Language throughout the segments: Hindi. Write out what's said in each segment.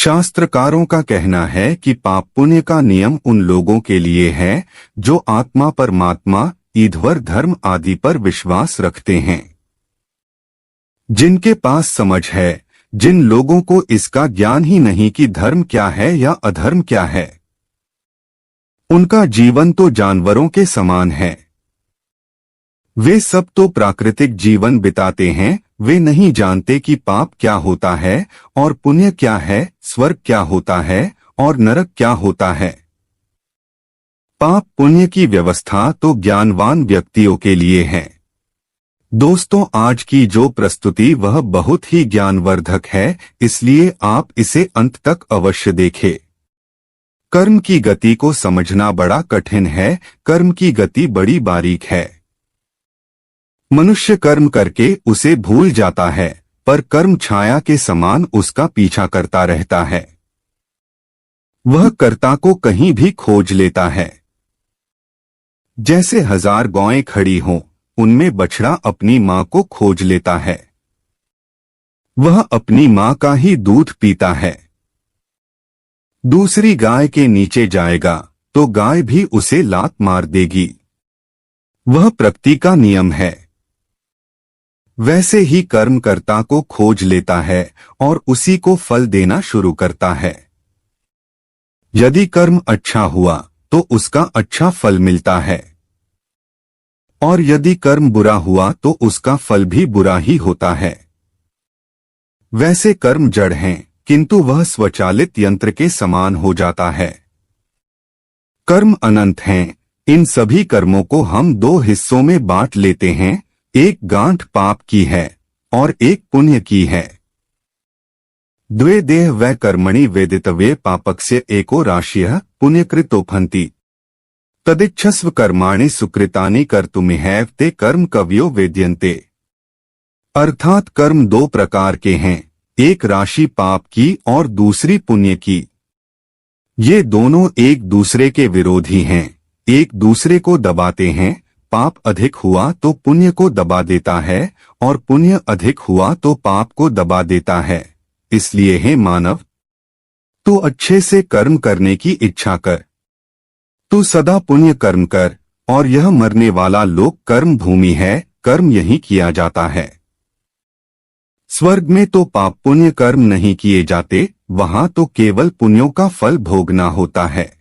शास्त्रकारों का कहना है कि पाप पुण्य का नियम उन लोगों के लिए है जो आत्मा परमात्मा ईश्वर धर्म आदि पर विश्वास रखते हैं। जिनके पास समझ है, जिन लोगों को इसका ज्ञान ही नहीं कि धर्म क्या है या अधर्म क्या है, उनका जीवन तो जानवरों के समान है। वे सब तो प्राकृतिक जीवन बिताते हैं। वे नहीं जानते कि पाप क्या होता है और पुण्य क्या है, स्वर्ग क्या होता है और नरक क्या होता है। पाप पुण्य की व्यवस्था तो ज्ञानवान व्यक्तियों के लिए है। दोस्तों, आज की जो प्रस्तुति वह बहुत ही ज्ञानवर्धक है, इसलिए आप इसे अंत तक अवश्य देखें। कर्म की गति को समझना बड़ा कठिन है। कर्म की गति बड़ी बारीक है। मनुष्य कर्म करके उसे भूल जाता है, पर कर्म छाया के समान उसका पीछा करता रहता है। वह कर्ता को कहीं भी खोज लेता है। जैसे 1000 गौएं खड़ी हों, उनमें बछड़ा अपनी मां को खोज लेता है। वह अपनी मां का ही दूध पीता है। दूसरी गाय के नीचे जाएगा तो गाय भी उसे लात मार देगी। वह प्रकृति का नियम है। वैसे ही कर्मकर्ता को खोज लेता है और उसी को फल देना शुरू करता है। यदि कर्म अच्छा हुआ तो उसका अच्छा फल मिलता है, और यदि कर्म बुरा हुआ तो उसका फल भी बुरा ही होता है। वैसे कर्म जड़ हैं, किंतु वह स्वचालित यंत्र के समान हो जाता है। कर्म अनंत हैं। इन सभी कर्मों को हम 2 हिस्सों में बांट लेते हैं। एक गांठ पाप की है और एक पुण्य की है। द्वे देह व कर्मणि वेदितव्ये पापस्य एको राशियः पुण्यकृतोपहन्ति तदिच्छस्व कर्माणि सुकृतानि कर्तुमिहैव ते कर्म कवयो वेद्यन्ते। अर्थात कर्म 2 प्रकार के हैं, एक राशि पाप की और दूसरी पुण्य की। ये दोनों एक दूसरे के विरोधी हैं, एक दूसरे को दबाते हैं। पाप अधिक हुआ तो पुण्य को दबा देता है और पुण्य अधिक हुआ तो पाप को दबा देता है। इसलिए हे मानव, तू अच्छे से कर्म करने की इच्छा कर। तू सदा पुण्य कर्म कर, और यह मरने वाला लोक कर्म भूमि है। कर्म यही किया जाता है। स्वर्ग में तो पाप पुण्य कर्म नहीं किए जाते, वहां तो केवल पुण्यों का फल भोगना होता है।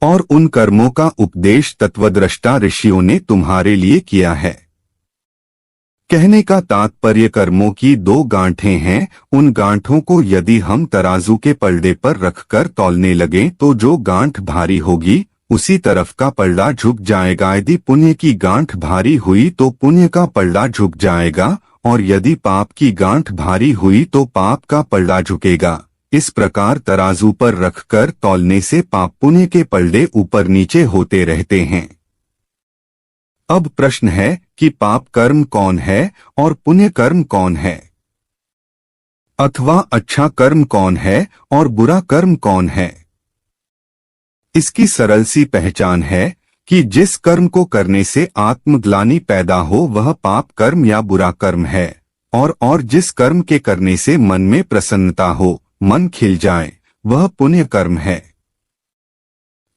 और उन कर्मों का उपदेश तत्वद्रष्टा ऋषियों ने तुम्हारे लिए किया है। कहने का तात्पर्य कर्मों की 2 गांठें हैं। उन गांठों को यदि हम तराजू के पलड़े पर रखकर तौलने लगें तो जो गांठ भारी होगी उसी तरफ का पलड़ा झुक जाएगा। यदि पुण्य की गांठ भारी हुई तो पुण्य का पलड़ा झुक जाएगा, और यदि पाप की गांठ भारी हुई तो पाप का पलड़ा झुकेगा। इस प्रकार तराजू पर रखकर तौलने से पाप पुण्य के पलड़े ऊपर नीचे होते रहते हैं। अब प्रश्न है कि पाप कर्म कौन है और पुण्य कर्म कौन है, अथवा अच्छा कर्म कौन है और बुरा कर्म कौन है। इसकी सरल सी पहचान है कि जिस कर्म को करने से आत्मग्लानि पैदा हो वह पाप कर्म या बुरा कर्म है, और जिस कर्म के करने से मन में प्रसन्नता हो, मन खिल जाए, वह पुण्य कर्म है।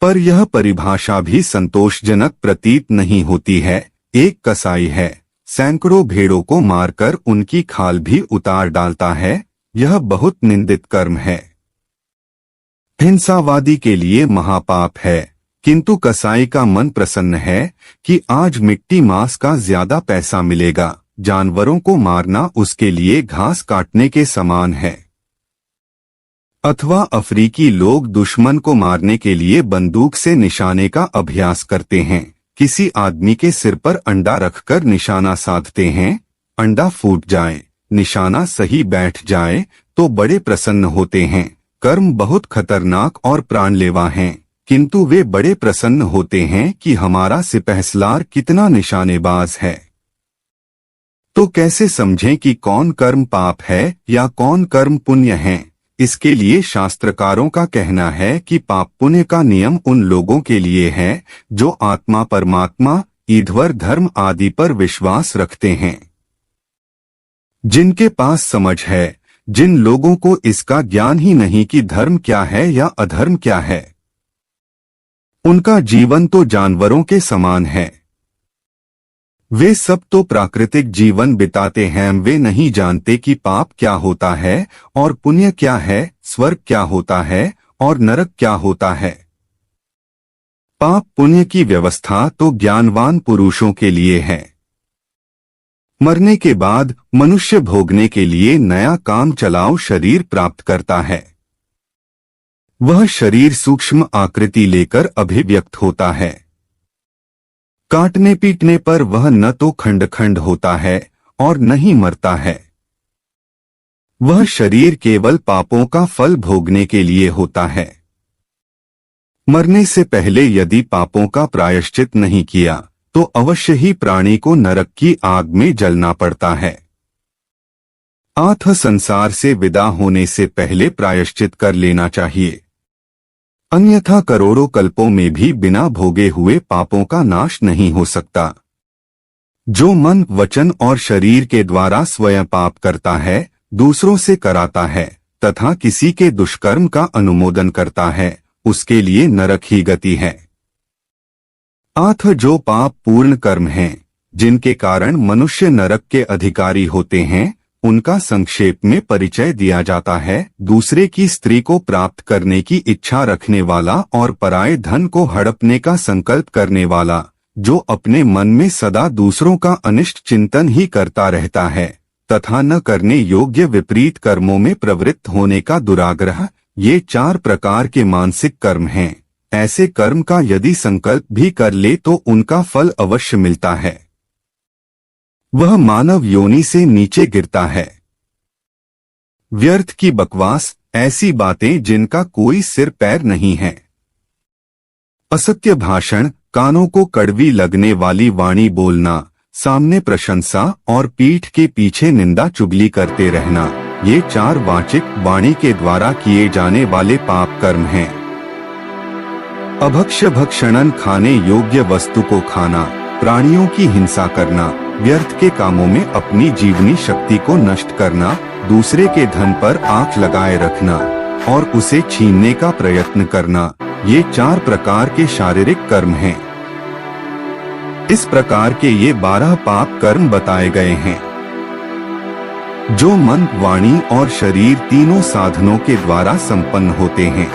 पर यह परिभाषा भी संतोषजनक प्रतीत नहीं होती है। एक कसाई है, सैकड़ों भेड़ों को मारकर उनकी खाल भी उतार डालता है। यह बहुत निंदित कर्म है। हिंसावादी के लिए महापाप है, किंतु कसाई का मन प्रसन्न है कि आज मिट्टी मांस का ज्यादा पैसा मिलेगा। जानवरों को मारना उसके लिए घास काटने के समान है। अथवा अफ्रीकी लोग दुश्मन को मारने के लिए बंदूक से निशाने का अभ्यास करते हैं। किसी आदमी के सिर पर अंडा रखकर निशाना साधते हैं। अंडा फूट जाए, निशाना सही बैठ जाए तो बड़े प्रसन्न होते हैं। कर्म बहुत खतरनाक और प्राणलेवा हैं, किंतु वे बड़े प्रसन्न होते हैं कि हमारा सिपहसालार कितना निशानेबाज है। तो कैसे समझें कि कौन कर्म पाप है या कौन कर्म पुण्य है? इसके लिए शास्त्रकारों का कहना है कि पाप पुण्य का नियम उन लोगों के लिए है जो आत्मा परमात्मा ईश्वर धर्म आदि पर विश्वास रखते हैं। जिनके पास समझ है, जिन लोगों को इसका ज्ञान ही नहीं कि धर्म क्या है या अधर्म क्या है, उनका जीवन तो जानवरों के समान है। वे सब तो प्राकृतिक जीवन बिताते हैं, वे नहीं जानते कि पाप क्या होता है और पुण्य क्या है, स्वर्ग क्या होता है और नरक क्या होता है। पाप पुण्य की व्यवस्था तो ज्ञानवान पुरुषों के लिए है। मरने के बाद मनुष्य भोगने के लिए नया काम चलाओ शरीर प्राप्त करता है। वह शरीर सूक्ष्म आकृति लेकर अभिव्यक्त होता है। काटने पीटने पर वह न तो खंड खंड होता है और न ही मरता है। वह शरीर केवल पापों का फल भोगने के लिए होता है। मरने से पहले यदि पापों का प्रायश्चित नहीं किया तो अवश्य ही प्राणी को नरक की आग में जलना पड़ता है। अतः संसार से विदा होने से पहले प्रायश्चित कर लेना चाहिए, अन्यथा करोड़ों कल्पों में भी बिना भोगे हुए पापों का नाश नहीं हो सकता। जो मन, वचन और शरीर के द्वारा स्वयं पाप करता है, दूसरों से कराता है तथा किसी के दुष्कर्म का अनुमोदन करता है, उसके लिए नरक ही गति है। अतः जो पाप पूर्ण कर्म हैं, जिनके कारण मनुष्य नरक के अधिकारी होते हैं, उनका संक्षेप में परिचय दिया जाता है। दूसरे की स्त्री को प्राप्त करने की इच्छा रखने वाला और पराये धन को हड़पने का संकल्प करने वाला, जो अपने मन में सदा दूसरों का अनिष्ट चिंतन ही करता रहता है तथा न करने योग्य विपरीत कर्मों में प्रवृत्त होने का दुराग्रह, ये 4 प्रकार के मानसिक कर्म हैं। ऐसे कर्म का यदि संकल्प भी कर ले तो उनका फल अवश्य मिलता है। वह मानव योनि से नीचे गिरता है। व्यर्थ की बकवास, ऐसी बातें जिनका कोई सिर पैर नहीं है। असत्य भाषण, कानों को कड़वी लगने वाली वाणी बोलना, सामने प्रशंसा और पीठ के पीछे निंदा चुगली करते रहना, ये 4 वाचिक वाणी के द्वारा किए जाने वाले पाप कर्म हैं। अभक्ष्य भक्षणन, खाने योग्य वस्तु को खाना, प्राणियों की हिंसा करना, व्यर्थ के कामों में अपनी जीवनी शक्ति को नष्ट करना, दूसरे के धन पर आंख लगाए रखना और उसे छीनने का प्रयत्न करना, ये 4 प्रकार के शारीरिक कर्म हैं। इस प्रकार के ये 12 पाप कर्म बताए गए हैं, जो मन, वाणी और शरीर तीनों साधनों के द्वारा संपन्न होते हैं।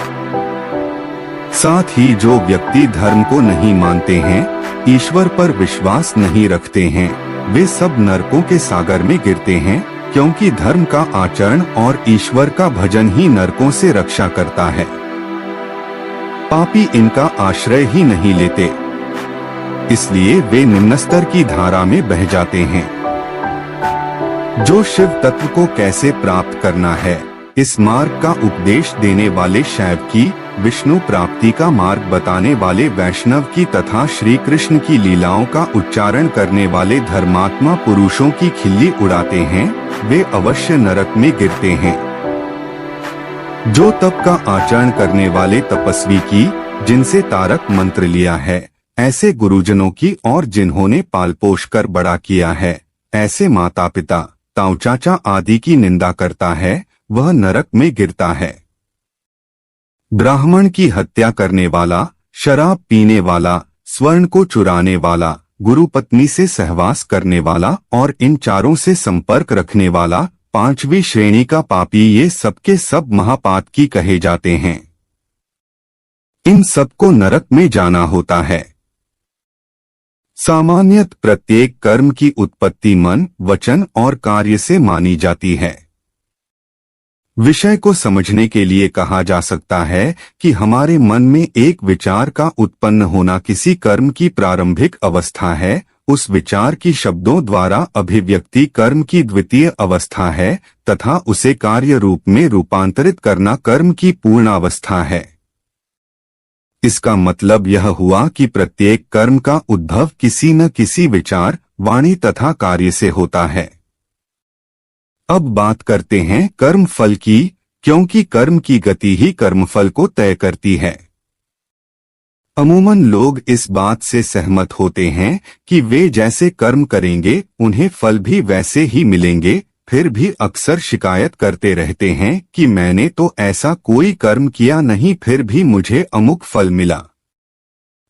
साथ ही जो व्यक्ति धर्म को नहीं मानते हैं, ईश्वर पर विश्वास नहीं रखते हैं, वे सब नरकों के सागर में गिरते हैं, क्योंकि धर्म का आचरण और ईश्वर का भजन ही नरकों से रक्षा करता है। पापी इनका आश्रय ही नहीं लेते, इसलिए वे निम्न स्तर की धारा में बह जाते हैं। जो शिव तत्व को कैसे प्राप्त करना है, इस मार्ग का उपदेश देने वाले शैव की, विष्णु प्राप्ति का मार्ग बताने वाले वैष्णव की तथा श्री कृष्ण की लीलाओं का उच्चारण करने वाले धर्मात्मा पुरुषों की खिल्ली उड़ाते हैं, वे अवश्य नरक में गिरते हैं। जो तप का आचरण करने वाले तपस्वी की, जिनसे तारक मंत्र लिया है, ऐसे गुरुजनों की और जिन्होंने पाल पोष कर बड़ा किया है, ऐसे माता पिता, ताऊ चाचा आदि की निंदा करता है, वह नरक में गिरता है। ब्राह्मण की हत्या करने वाला, शराब पीने वाला, स्वर्ण को चुराने वाला, गुरु पत्नी से सहवास करने वाला और इन 4 से संपर्क रखने वाला 5वीं श्रेणी का पापी, ये सबके सब महापात की कहे जाते हैं। इन सबको नरक में जाना होता है। सामान्यत प्रत्येक कर्म की उत्पत्ति मन, वचन और कार्य से मानी जाती है। विषय को समझने के लिए कहा जा सकता है कि हमारे मन में एक विचार का उत्पन्न होना किसी कर्म की प्रारंभिक अवस्था है, उस विचार की शब्दों द्वारा अभिव्यक्ति कर्म की द्वितीय अवस्था है तथा उसे कार्य रूप में रूपांतरित करना कर्म की पूर्ण अवस्था है। इसका मतलब यह हुआ कि प्रत्येक कर्म का उद्भव किसी न किसी विचार, वाणी तथा कार्य से होता है। अब बात करते हैं कर्म फल की, क्योंकि कर्म की गति ही कर्मफल को तय करती है। अमूमन लोग इस बात से सहमत होते हैं कि वे जैसे कर्म करेंगे उन्हें फल भी वैसे ही मिलेंगे, फिर भी अक्सर शिकायत करते रहते हैं कि मैंने तो ऐसा कोई कर्म किया नहीं, फिर भी मुझे अमुक फल मिला।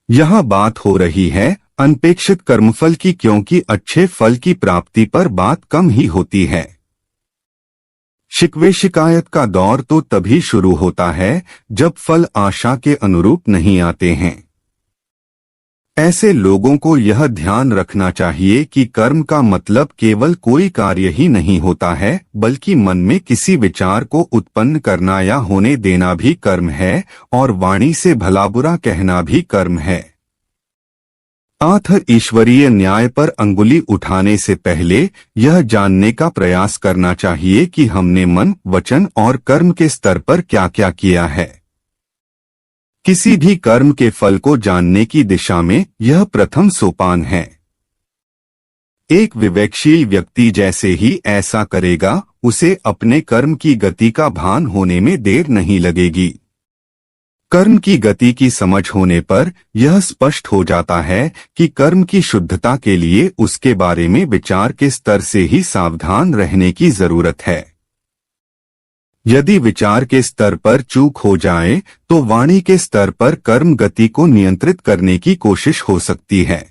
यहाँ बात हो रही है अनपेक्षित कर्मफल की, क्योंकि अच्छे फल की प्राप्ति पर बात कम ही होती है। शिकवे शिकायत का दौर तो तभी शुरू होता है जब फल आशा के अनुरूप नहीं आते हैं। ऐसे लोगों को यह ध्यान रखना चाहिए कि कर्म का मतलब केवल कोई कार्य ही नहीं होता है, बल्कि मन में किसी विचार को उत्पन्न करना या होने देना भी कर्म है, और वाणी से भला बुरा कहना भी कर्म है। ईश्वरीय न्याय पर अंगुली उठाने से पहले यह जानने का प्रयास करना चाहिए कि हमने मन, वचन और कर्म के स्तर पर क्या क्या किया है। किसी भी कर्म के फल को जानने की दिशा में यह प्रथम सोपान है। एक विवेकशील व्यक्ति जैसे ही ऐसा करेगा, उसे अपने कर्म की गति का भान होने में देर नहीं लगेगी। कर्म की गति की समझ होने पर यह स्पष्ट हो जाता है कि कर्म की शुद्धता के लिए उसके बारे में विचार के स्तर से ही सावधान रहने की जरूरत है। यदि विचार के स्तर पर चूक हो जाए तो वाणी के स्तर पर कर्म गति को नियंत्रित करने की कोशिश हो सकती है।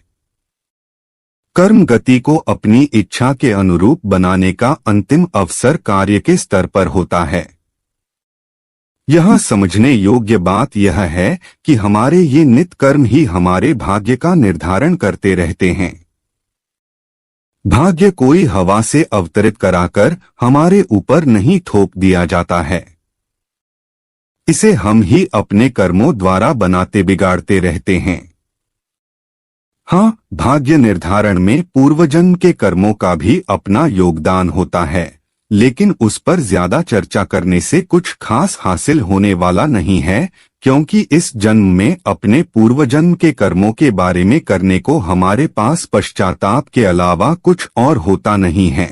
कर्म गति को अपनी इच्छा के अनुरूप बनाने का अंतिम अवसर कार्य के स्तर पर होता है। यह समझने योग्य बात यह है कि हमारे ये नित्य कर्म ही हमारे भाग्य का निर्धारण करते रहते हैं। भाग्य कोई हवा से अवतरित कराकर हमारे ऊपर नहीं थोप दिया जाता है। इसे हम ही अपने कर्मों द्वारा बनाते बिगाड़ते रहते हैं। हाँ, भाग्य निर्धारण में पूर्वजन्म के कर्मों का भी अपना योगदान होता है, लेकिन उस पर ज्यादा चर्चा करने से कुछ खास हासिल होने वाला नहीं है, क्योंकि इस जन्म में अपने पूर्वजन्म के कर्मों के बारे में करने को हमारे पास पश्चाताप के अलावा कुछ और होता नहीं है।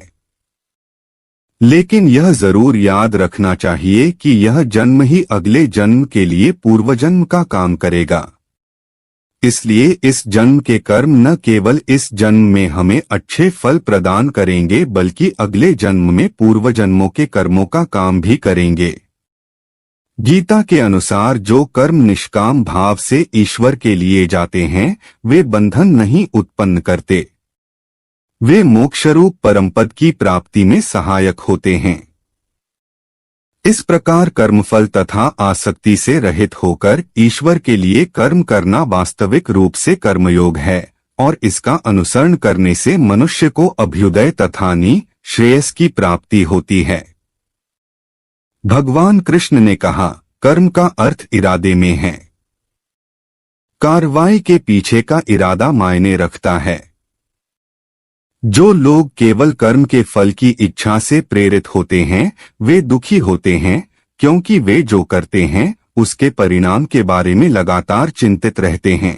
लेकिन यह जरूर याद रखना चाहिए कि यह जन्म ही अगले जन्म के लिए पूर्वजन्म का काम करेगा। इसलिए इस जन्म के कर्म न केवल इस जन्म में हमें अच्छे फल प्रदान करेंगे, बल्कि अगले जन्म में पूर्व जन्मों के कर्मों का काम भी करेंगे। गीता के अनुसार जो कर्म निष्काम भाव से ईश्वर के लिए जाते हैं, वे बंधन नहीं उत्पन्न करते। वे मोक्षरूप परमपद की प्राप्ति में सहायक होते हैं। इस प्रकार कर्मफल तथा आसक्ति से रहित होकर ईश्वर के लिए कर्म करना वास्तविक रूप से कर्मयोग है, और इसका अनुसरण करने से मनुष्य को अभ्युदय तथा श्रेयस की प्राप्ति होती है। भगवान कृष्ण ने कहा, कर्म का अर्थ इरादे में है। कार्रवाई के पीछे का इरादा मायने रखता है। जो लोग केवल कर्म के फल की इच्छा से प्रेरित होते हैं, वे दुखी होते हैं, क्योंकि वे जो करते हैं उसके परिणाम के बारे में लगातार चिंतित रहते हैं।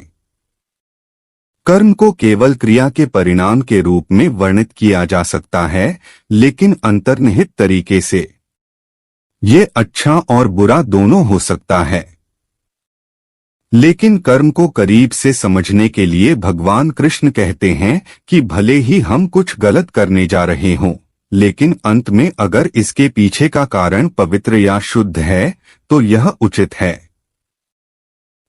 कर्म को केवल क्रिया के परिणाम के रूप में वर्णित किया जा सकता है, लेकिन अंतर्निहित तरीके से ये अच्छा और बुरा दोनों हो सकता है। लेकिन कर्म को करीब से समझने के लिए भगवान कृष्ण कहते हैं कि भले ही हम कुछ गलत करने जा रहे हों, लेकिन अंत में अगर इसके पीछे का कारण पवित्र या शुद्ध है तो यह उचित है।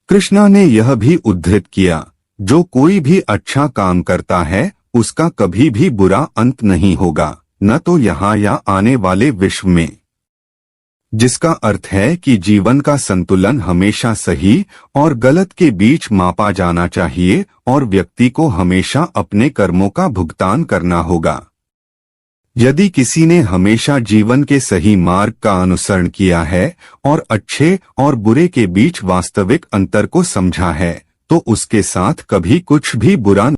कृष्णा ने यह भी उद्धृत किया, जो कोई भी अच्छा काम करता है उसका कभी भी बुरा अंत नहीं होगा, न तो यहाँ या आने वाले विश्व में। जिसका अर्थ है कि जीवन का संतुलन हमेशा सही और गलत के बीच मापा जाना चाहिए, और व्यक्ति को हमेशा अपने कर्मों का भुगतान करना होगा। यदि किसी ने हमेशा जीवन के सही मार्ग का अनुसरण किया है और अच्छे और बुरे के बीच वास्तविक अंतर को समझा है, तो उसके साथ कभी कुछ भी बुरा